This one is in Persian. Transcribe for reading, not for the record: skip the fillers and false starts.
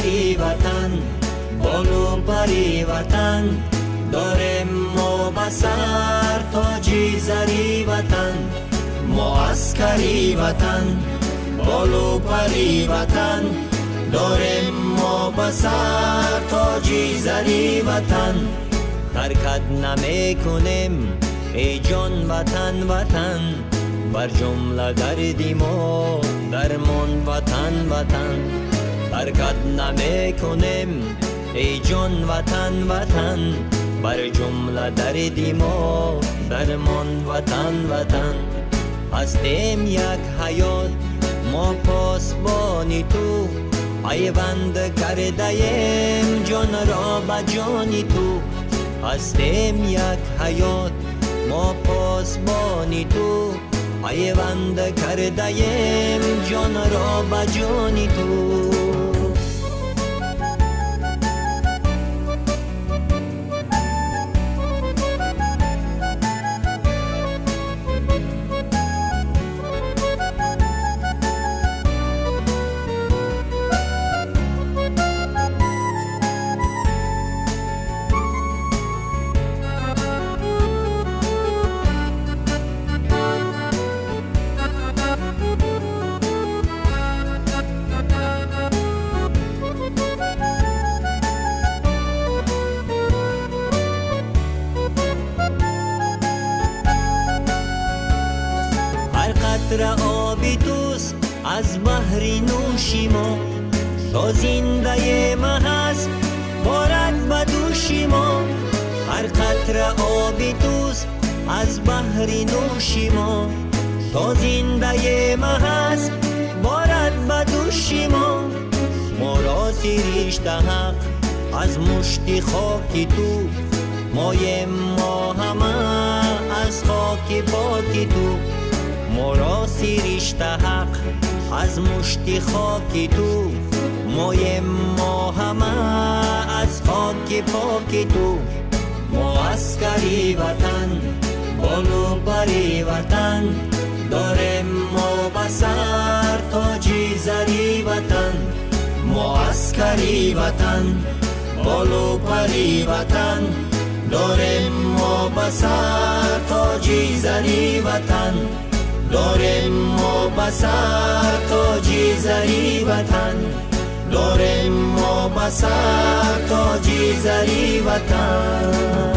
عسکری وطن، بالو پری وطن، داریم ما بسر تاجی زری وطن. معسکری وطن، بالو پری وطن، داریم ما بسر تاجی زری وطن. حرکت نمی کنیم ای جان وطن وطن، بر جمله دردیم و درمان وطن وطن. حرکت نمی کنیم ای جان وطن وطن، بر جمله دردیم و درمان وطن وطن. هستیم یک حیات ما پاسبانی تو، پیوند کرده ایم جان را به جانی تو. هستیم یک حیات ما پاسبانی تو، پیوند کرده ایم جان را به جانی تو. قطره آبی توست از بحر نوشی ما، تا زنده ما هست بارد به دوشی ما. هر قطره آبی توست از بحر نوشی ما، تا زنده ما هست بارد به دوشی ما. ما را سرشته حق از مشت خاک تو، مایم ما همه از خاک پاک تو. ما را سرشته حق از مشت خاک تو، مایم ما همه از خاک پاک تو. معسکری وطن، بالو پری وطن، داریم ما بسر تاجی زری وطن. معسکری وطن، بالو پری وطن، داریم ما بسر تاجی زری وطن. داریم ما بسر تاجی زری وطن، داریم ما بسر تاجی زری وطن.